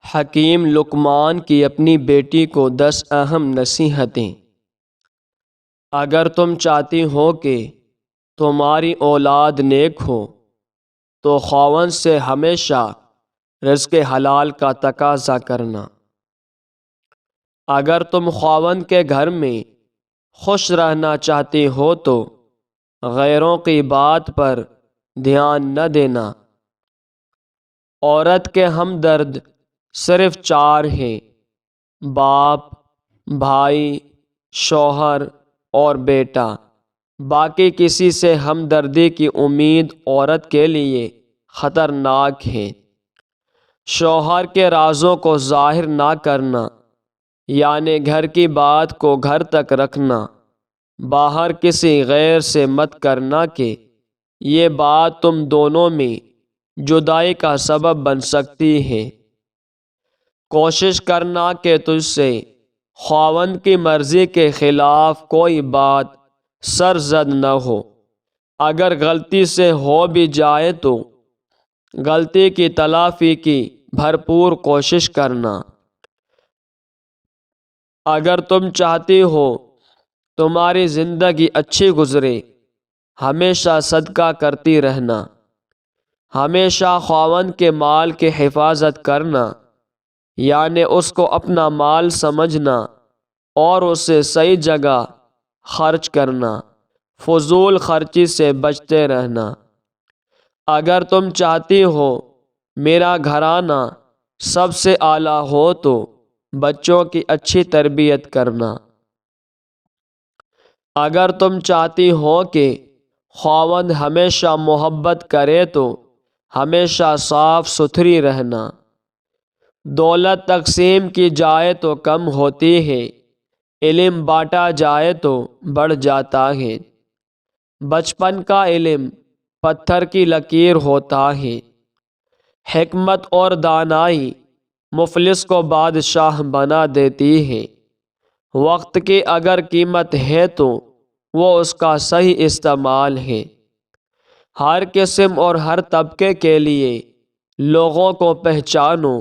حکیم لقمان کی اپنی بیٹی کو 10 اہم نصیحتیں۔ اگر تم چاہتی ہو کہ تمہاری اولاد نیک ہو تو خاوند سے ہمیشہ رزق حلال کا تقاضا کرنا۔ اگر تم خاوند کے گھر میں خوش رہنا چاہتی ہو تو غیروں کی بات پر دھیان نہ دینا۔ عورت کے ہمدرد صرف 4 ہیں: باپ، بھائی، شوہر اور بیٹا۔ باقی کسی سے ہمدردی کی امید عورت کے لیے خطرناک ہے۔ شوہر کے رازوں کو ظاہر نہ کرنا، یعنی گھر کی بات کو گھر تک رکھنا، باہر کسی غیر سے مت کرنا کہ یہ بات تم دونوں میں جدائی کا سبب بن سکتی ہے۔ کوشش کرنا کہ تجھ سے خاوند کی مرضی کے خلاف کوئی بات سرزد نہ ہو۔ اگر غلطی سے ہو بھی جائے تو غلطی کی تلافی کی بھرپور کوشش کرنا۔ اگر تم چاہتی ہو تمہاری زندگی اچھی گزرے، ہمیشہ صدقہ کرتی رہنا۔ ہمیشہ خاوند کے مال کی حفاظت کرنا، یعنی اس کو اپنا مال سمجھنا اور اسے صحیح جگہ خرچ کرنا۔ فضول خرچی سے بچتے رہنا۔ اگر تم چاہتی ہو میرا گھرانہ سب سے اعلیٰ ہو تو بچوں کی اچھی تربیت کرنا۔ اگر تم چاہتی ہو کہ خاوند ہمیشہ محبت کرے تو ہمیشہ صاف ستھری رہنا۔ دولت تقسیم کی جائے تو کم ہوتی ہے، علم بانٹا جائے تو بڑھ جاتا ہے۔ بچپن کا علم پتھر کی لکیر ہوتا ہے۔ حکمت اور دانائی مفلس کو بادشاہ بنا دیتی ہے۔ وقت کی اگر قیمت ہے تو وہ اس کا صحیح استعمال ہے۔ ہر قسم اور ہر طبقے کے لیے لوگوں کو پہچانو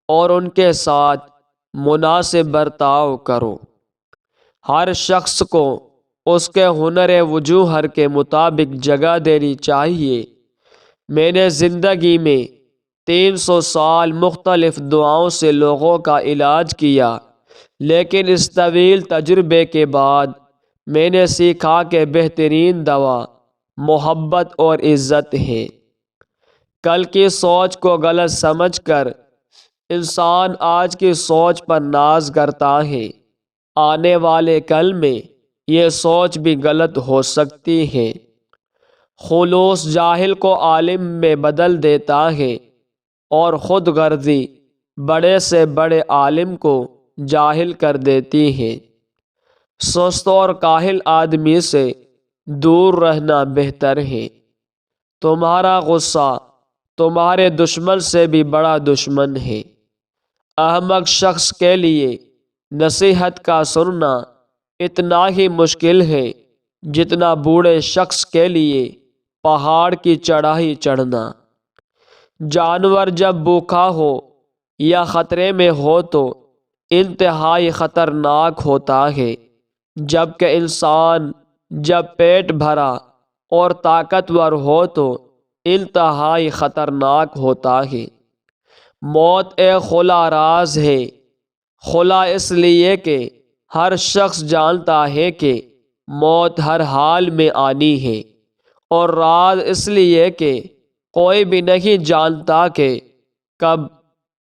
اور ان کے ساتھ مناسب برتاؤ کرو۔ ہر شخص کو اس کے ہنر وجوہر کے مطابق جگہ دینی چاہیے۔ میں نے زندگی میں 300 سال مختلف دواؤں سے لوگوں کا علاج کیا، لیکن اس طویل تجربے کے بعد میں نے سیکھا کہ بہترین دوا محبت اور عزت ہے۔ کل کی سوچ کو غلط سمجھ کر انسان آج کی سوچ پر ناز کرتا ہے۔ آنے والے کل میں یہ سوچ بھی غلط ہو سکتی ہے۔ خلوص جاہل کو عالم میں بدل دیتا ہے اور خود غرضی بڑے سے بڑے عالم کو جاہل کر دیتی ہے۔ سست اور کاہل آدمی سے دور رہنا بہتر ہے۔ تمہارا غصہ تمہارے دشمن سے بھی بڑا دشمن ہے۔ احمق شخص کے لیے نصیحت کا سننا اتنا ہی مشکل ہے جتنا بوڑھے شخص کے لیے پہاڑ کی چڑھائی چڑھنا۔ جانور جب بھوکا ہو یا خطرے میں ہو تو انتہائی خطرناک ہوتا ہے، جبکہ انسان جب پیٹ بھرا اور طاقتور ہو تو انتہائی خطرناک ہوتا ہے۔ موت ایک خلا راز ہے۔ خلا اس لیے کہ ہر شخص جانتا ہے کہ موت ہر حال میں آنی ہے، اور راز اس لیے کہ کوئی بھی نہیں جانتا کہ کب،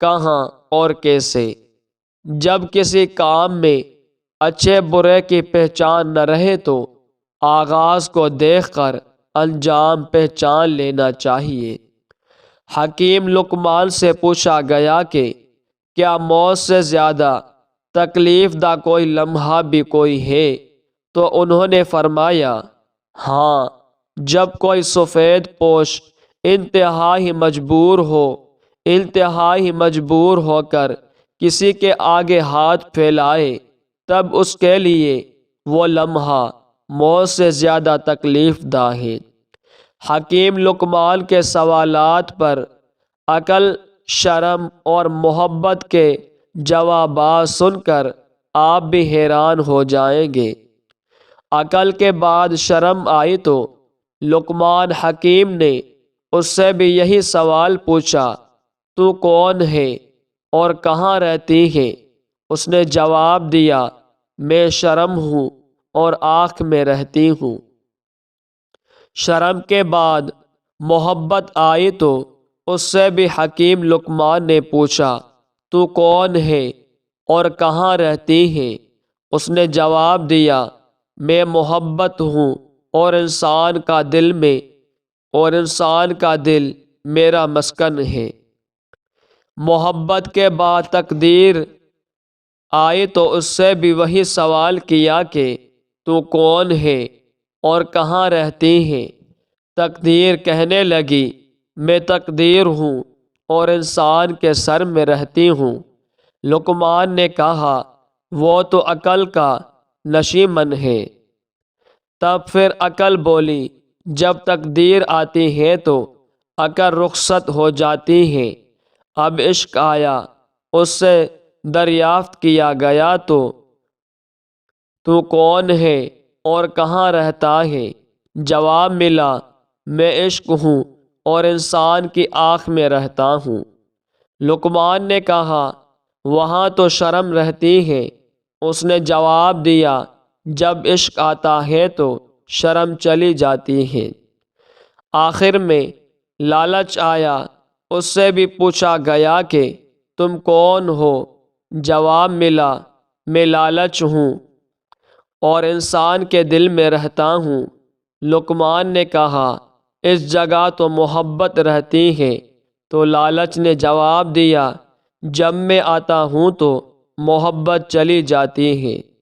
کہاں اور کیسے۔ جب کسی کام میں اچھے برے کی پہچان نہ رہے تو آغاز کو دیکھ کر انجام پہچان لینا چاہیے۔ حکیم لقمان سے پوچھا گیا کہ کیا موت سے زیادہ تکلیف دہ کوئی لمحہ بھی کوئی ہے؟ تو انہوں نے فرمایا، ہاں، جب کوئی سفید پوش انتہائی مجبور ہو کر کسی کے آگے ہاتھ پھیلائے، تب اس کے لیے وہ لمحہ موت سے زیادہ تکلیف دہ ہے۔ حکیم لقمان کے سوالات پر عقل شرم اور محبت کے جوابات سن کر آپ بھی حیران ہو جائیں گے۔ عقل کے بعد شرم آئی تو لقمان حکیم نے اس سے بھی یہی سوال پوچھا، تو کون ہے اور کہاں رہتی ہے؟ اس نے جواب دیا، میں شرم ہوں اور آنکھ میں رہتی ہوں۔ شرم کے بعد محبت آئی تو اس سے بھی حکیم لقمان نے پوچھا، تو کون ہے اور کہاں رہتی ہے؟ اس نے جواب دیا، میں محبت ہوں اور انسان کا دل میرا مسکن ہے۔ محبت کے بعد تقدیر آئی تو اس سے بھی وہی سوال کیا کہ تو کون ہے اور کہاں رہتی ہے؟ تقدیر کہنے لگی، میں تقدیر ہوں اور انسان کے سر میں رہتی ہوں۔ لقمان نے کہا، وہ تو عقل کا نشیمن ہے۔ تب پھر عقل بولی، جب تقدیر آتی ہے تو عقل رخصت ہو جاتی ہے۔ اب عشق آیا، اس سے دریافت کیا گیا، تو کون ہے اور کہاں رہتا ہے؟ جواب ملا، میں عشق ہوں اور انسان کی آنکھ میں رہتا ہوں۔ لقمان نے کہا، وہاں تو شرم رہتی ہے۔ اس نے جواب دیا، جب عشق آتا ہے تو شرم چلی جاتی ہے۔ آخر میں لالچ آیا، اس سے بھی پوچھا گیا کہ تم کون ہو؟ جواب ملا، میں لالچ ہوں اور انسان کے دل میں رہتا ہوں۔ لقمان نے کہا، اس جگہ تو محبت رہتی ہے۔ تو لالچ نے جواب دیا، جب میں آتا ہوں تو محبت چلی جاتی ہے۔